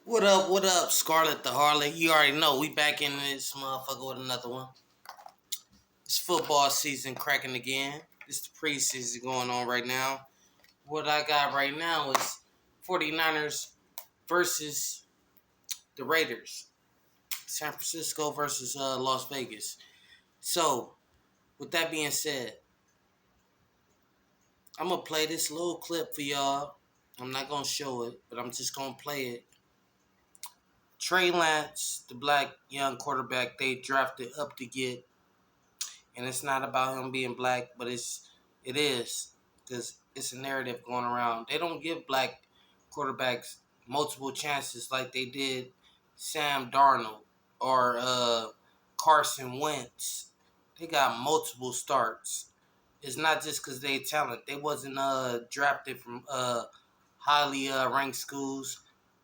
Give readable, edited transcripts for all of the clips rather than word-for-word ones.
What up, Scarlett the Harlot? You already know we back in this motherfucker with another one. It's football season cracking again. It's the preseason going on right now. What I got right now is 49ers versus the Raiders. San Francisco versus Las Vegas. So, with that being said, I'm going to play this little clip for y'all. I'm not going to show it, but I'm just going to play it. Trey Lance, the black young quarterback they drafted up to get. And it's not about him being black, but it is because it's a narrative going around. They don't give black quarterbacks multiple chances like they did Sam Darnold or Carson Wentz. They got multiple starts. It's not just because they talent. They wasn't drafted from highly ranked schools.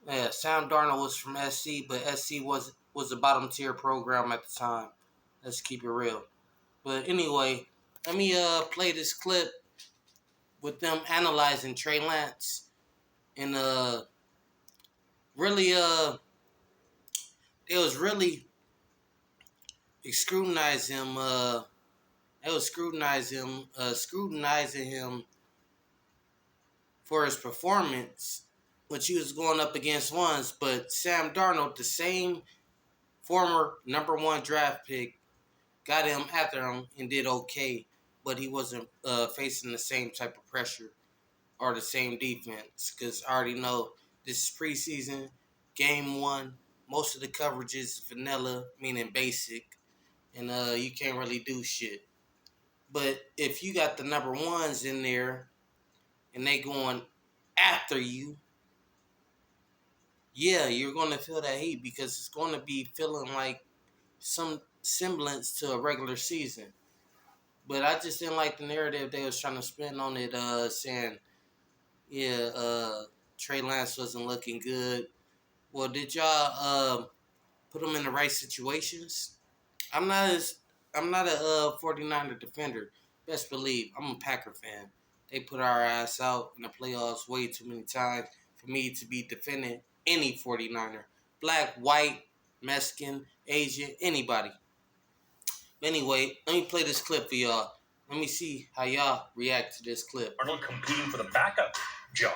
Yeah, Sam Darnold was from SC, but SC was a bottom tier program at the time. Let's keep it real. But anyway, let me play this clip with them analyzing Trey Lance and really they was really scrutinizing him. They was scrutinizing him for his performance, which he was going up against ones. But Sam Darnold, the same former number one draft pick, got him after him and did okay, but he wasn't facing the same type of pressure or the same defense, because I already know this is preseason, game one. Most of the coverage is vanilla, meaning basic, and you can't really do shit. But if you got the number ones in there and they going after you, yeah, you're going to feel that heat because it's going to be feeling like some semblance to a regular season. But I just didn't like the narrative they was trying to spin on it, saying, yeah, Trey Lance wasn't looking good. Well, did y'all put him in the right situations? I'm not a 49er defender. Best believe I'm a Packer fan. They put our ass out in the playoffs way too many times for me to be defending any 49er. Black, white, Mexican, Asian, anybody. Anyway, let me play this clip for y'all. Let me see how y'all react to this clip. Arnold competing for the backup job.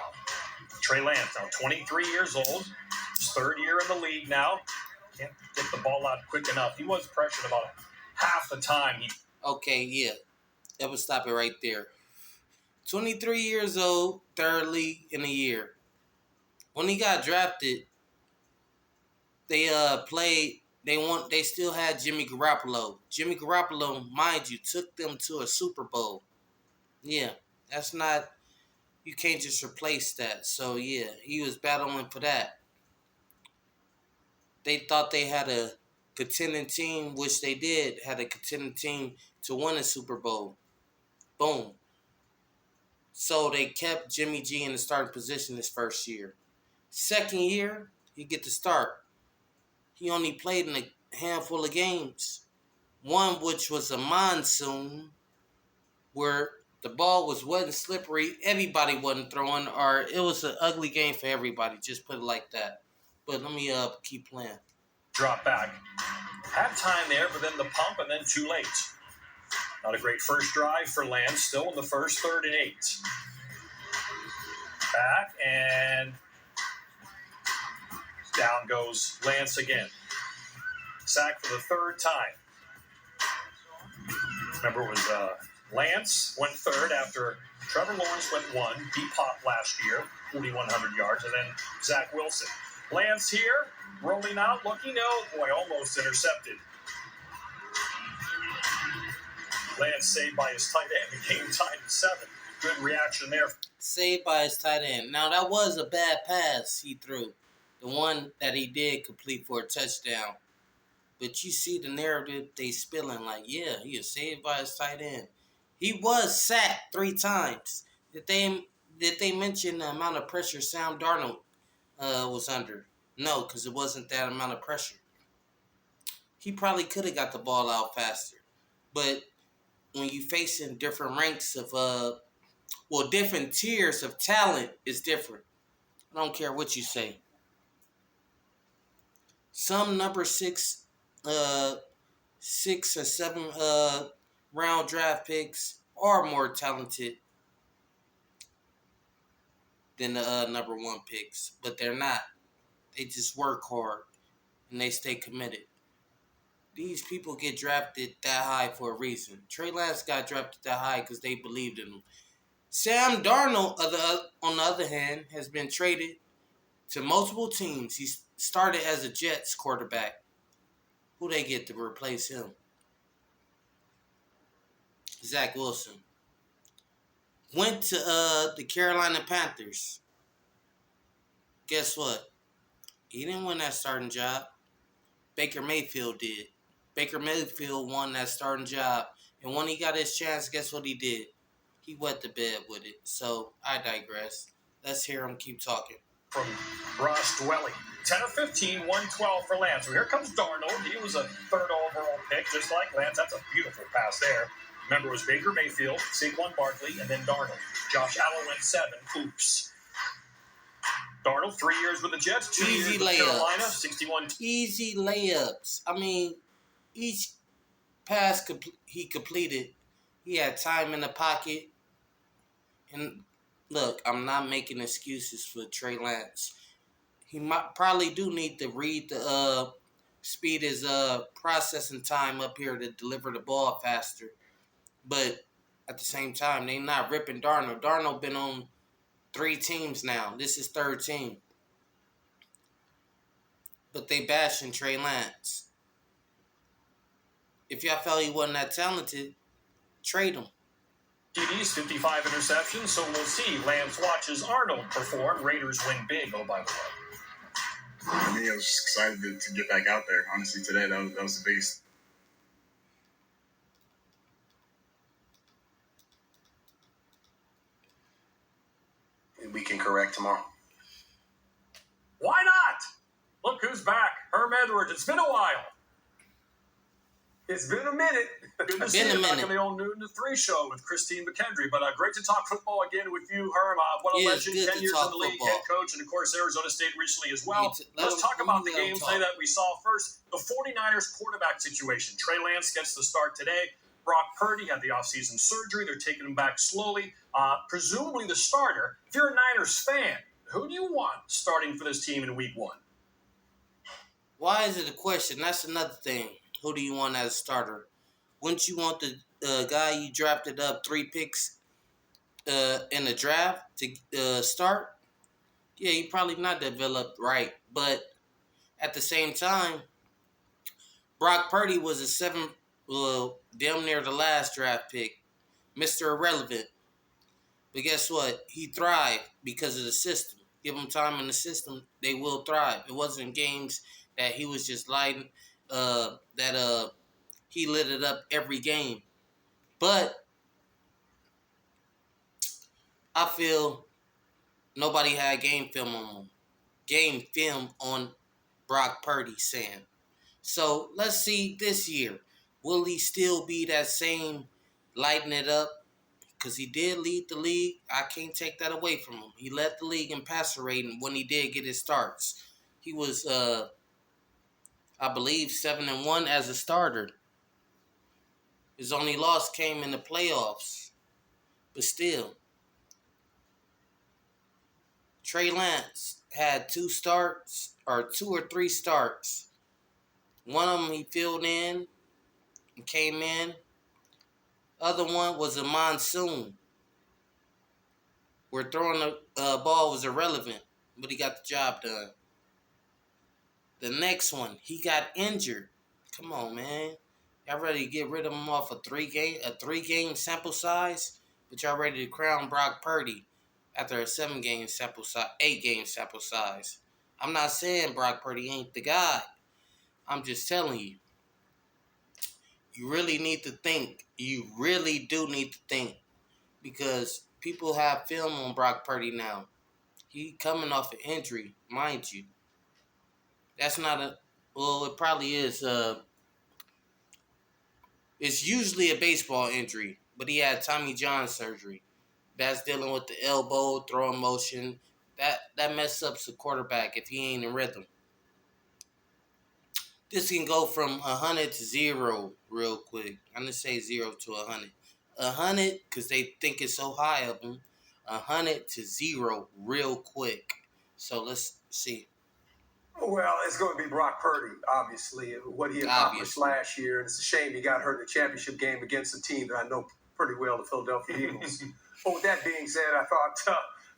Trey Lance, now 23 years old, his third year in the league now. Can't get the ball out quick enough. He was pressured about half the time. Okay, yeah. That would stop it right there. 23 years old, third league in a year. When he got drafted, they played. They still had Jimmy Garoppolo. Jimmy Garoppolo, mind you, took them to a Super Bowl. Yeah, that's not. You can't just replace that. So yeah, he was battling for that. They thought they had a contending team, which they did, had a contending team to win a Super Bowl. Boom. So they kept Jimmy G in the starting position his first year. Second year, he get to start. He only played in a handful of games. One which was a monsoon, where the ball was wet and slippery. Everybody wasn't throwing, or it was an ugly game for everybody. Just put it like that. But let me keep playing. Drop back. Had time there, but then the pump and then too late. Not a great first drive for Lance. Still in the first, 3rd and 8. Back and down goes Lance again. Sack for the 3rd time. Remember, it was Lance went 3rd after Trevor Lawrence went 1. He popped last year, 4,100 yards, and then Zach Wilson. Lance here, rolling out, looking out. Boy, almost intercepted. Lance saved by his tight end. The game tied at 7. Good reaction there. Saved by his tight end. Now, that was a bad pass he threw. The one that he did complete for a touchdown. But you see the narrative they spilling like, yeah, he was saved by his tight end. He was sacked 3 times. Did they mention the amount of pressure Sam Darnold was under? No, because it wasn't that amount of pressure. He probably could have got the ball out faster. But when you facing different ranks of, different tiers of talent is different. I don't care what you say. some number six or seven round draft picks are more talented than the number one picks, but they're not. They just work hard and they stay committed. These people get drafted that high for a reason. Trey Lance got drafted that high because they believed in him. Sam Darnold, on the other hand, has been traded to multiple teams. He started as a Jets quarterback. Who they get to replace him? Zach Wilson. Went to the Carolina Panthers. Guess what? He didn't win that starting job. Baker Mayfield did. Baker Mayfield won that starting job. And when he got his chance, guess what he did? He wet the bed with it. So I digress. Let's hear him keep talking. From Ross Dwelly. 10 of 15, 112 for Lance. So here comes Darnold. He was a third overall pick, just like Lance. That's a beautiful pass there. Remember, it was Baker Mayfield, Saquon Barkley, and then Darnold. Josh Allen went 7. Oops. Darnold, 3 years with the Jets, 2 years with Carolina, 61. Easy layups. I mean, each pass he completed, he had time in the pocket. And look, I'm not making excuses for Trey Lance. He might probably do need to read the speed his processing time up here to deliver the ball faster. But at the same time, they not ripping Darnold. Darnold been on 3 teams now. This is 3rd team. But they bashing Trey Lance. If y'all felt he wasn't that talented, trade him. TDs, 55 interceptions, so we'll see. Lance watches Arnold perform. Raiders win big, oh, by the way. I mean, I was just excited to get back out there. Honestly, today, that was the biggest. We can correct tomorrow. Why not? Look who's back. Herm Edwards. It's been a while. It's been a minute. Good to see you back on the old Noon to 3 show with Christine McKendry. But great to talk football again with you, Herm. What a legend, 10 years in the league, head coach, and, of course, Arizona State recently as well. Let's talk about the game today that we saw first. The 49ers quarterback situation. Trey Lance gets the start today. Brock Purdy had the offseason surgery. They're taking him back slowly. Presumably the starter. If you're a Niners fan, who do you want starting for this team in week 1? Why is it a question? That's another thing. Who do you want as a starter? Wouldn't you want the guy you drafted up 3 picks in the draft to start? Yeah, he probably not developed right. But at the same time, Brock Purdy was damn near the last draft pick. Mr. Irrelevant. But guess what? He thrived because of the system. Give him time in the system, they will thrive. It wasn't games that he was just lighting, he lit it up every game. But I feel nobody had game film on Brock Purdy, Sam. So let's see this year. Will he still be that same lighting it up? Because he did lead the league. I can't take that away from him. He led the league in passer rating when he did get his starts. He was, I believe, 7-1 as a starter. His only loss came in the playoffs. But still, Trey Lance had 2 or 3 starts. One of them he filled in and came in. Other one was a monsoon, where throwing the ball was irrelevant, but he got the job done. The next one, he got injured. Come on, man. Y'all ready to get rid of him off a 3-game sample size? But y'all ready to crown Brock Purdy after a 8-game sample size. I'm not saying Brock Purdy ain't the guy. I'm just telling you. You really need to think. You really do need to think. Because people have film on Brock Purdy now. He coming off an injury, mind you. That's not it probably is. It's usually a baseball injury, but he had Tommy John surgery. That's dealing with the elbow, throwing motion. That messes up the quarterback if he ain't in rhythm. This can go from 100 to 0 real quick. I'm gonna say 0 to 100. 100 because they think it's so high of them. 100 to 0 real quick. So let's see. Well, it's going to be Brock Purdy, obviously, what he accomplished Obviously. last year. And it's a shame he got hurt in the championship game against a team that I know pretty well, the Philadelphia Eagles. But with that being said, I thought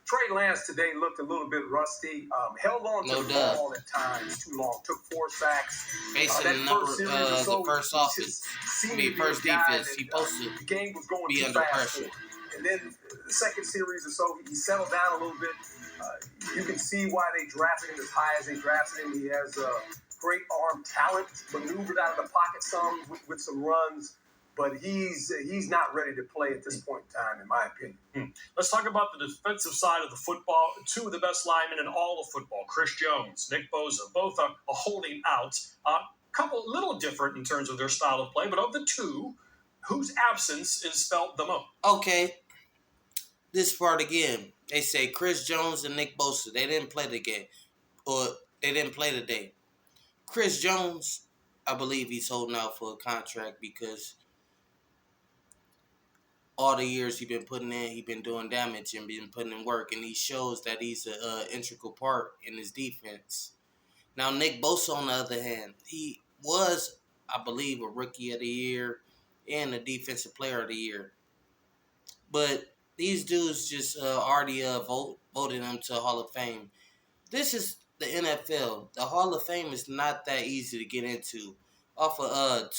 Trey Lance today looked a little bit rusty. Held on to the ball at times too long. Took 4 sacks. Facing That the number, first series or so, the first offense. First defense. He supposed to the game was going be too under fast pressure. for him. And then the second series or so, he settled down a little bit. You can see why they drafted him as high as they drafted him. He has great arm talent, maneuvered out of the pocket some with some runs, but he's not ready to play at this point in time, in my opinion. Let's talk about the defensive side of the football. 2 of the best linemen in all of football, Chris Jones, Nick Bosa, both are holding out. Couple little different in terms of their style of play, but of the 2, whose absence is felt the most? Okay. This part again. They say Chris Jones and Nick Bosa. They didn't play the game. Or they didn't play today. Chris Jones, I believe he's holding out for a contract because all the years he's been putting in, he's been doing damage and been putting in work, and he shows that he's an integral part in his defense. Now, Nick Bosa, on the other hand, he was, I believe, a Rookie of the Year and a Defensive Player of the Year. But these dudes just already voted him to Hall of Fame. This is the NFL. The Hall of Fame is not that easy to get into. Off of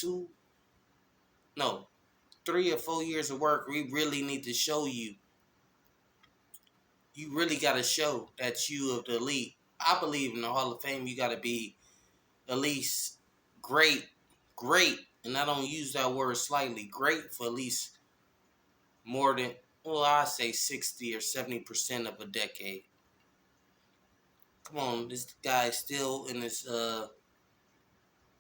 3 or 4 years of work, we really need to show you. You really got to show that you of the elite. I believe in the Hall of Fame, you got to be at least great, and I don't use that word slightly, great for at least more than, well, I say 60 or 70% of a decade. Come on, this guy is still in his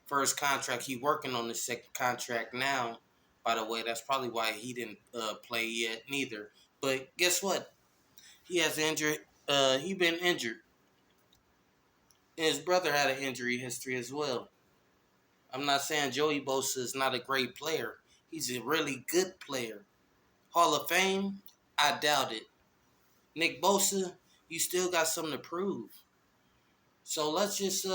first contract. He's working on his second contract now. By the way, that's probably why he didn't play yet neither. But guess what? He has injured. He been injured. And his brother had an injury history as well. I'm not saying Joey Bosa is not a great player. He's a really good player. Hall of Fame? I doubt it. Nick Bosa, you still got something to prove. So let's just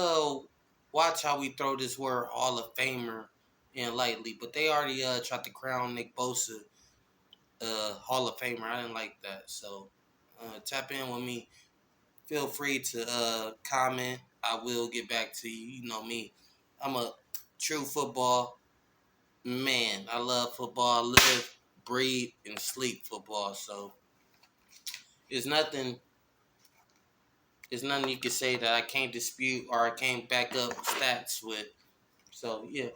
watch how we throw this word Hall of Famer in lightly. But they already tried to crown Nick Bosa Hall of Famer. I didn't like that. So tap in with me. Feel free to comment. I will get back to you. You know me. I'm a true football man. I love football. I live, breathe, and sleep football. So there's nothing you can say that I can't dispute or I can't back up stats with. So yeah.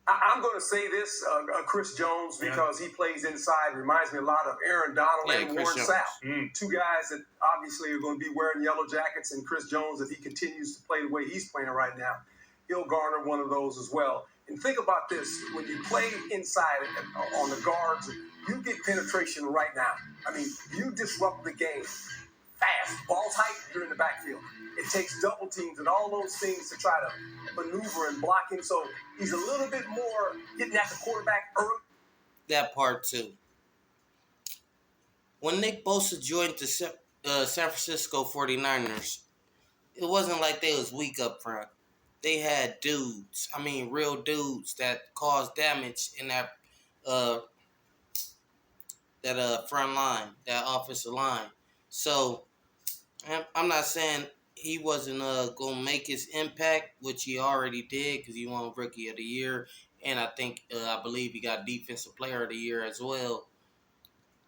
I'm going to say this, Chris Jones, because he plays inside. Reminds me a lot of Aaron Donald and Warren Sapp. 2 guys that obviously are going to be wearing yellow jackets. And Chris Jones, if he continues to play the way he's playing right now, he'll garner one of those as well. And think about this. When you play inside on the guards, you get penetration right now. I mean, you disrupt the game fast. Ball tight, you're in the backfield. It takes double teams and all those things to try to maneuver and block him. So he's a little bit more getting at the quarterback early. That part too. When Nick Bosa joined the San Francisco 49ers, it wasn't like they was weak up front. They had dudes. I mean, real dudes that caused damage in that front line, that offensive line. So I'm not saying he wasn't going to make his impact, which he already did because he won Rookie of the Year. And I believe he got Defensive Player of the Year as well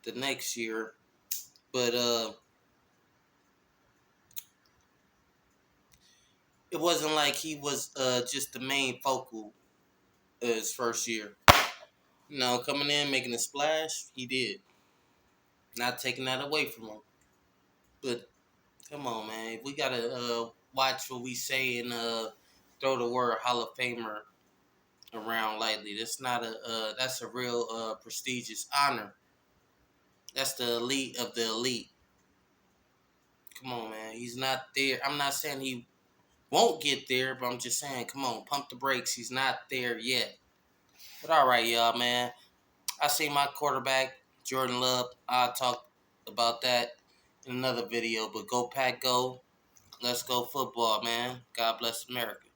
the next year. But it wasn't like he was just the main focal his first year. You know, coming in, making a splash, he did. Not taking that away from him. But come on, man. We got to watch what we say and throw the word Hall of Famer around lightly. That's a real prestigious honor. That's the elite of the elite. Come on, man. He's not there. I'm not saying he won't get there, but I'm just saying, come on, pump the brakes. He's not there yet. But all right, y'all, man. I see my quarterback, Jordan Love. I'll talk about that in another video. But go Pack, go. Let's go football, man. God bless America.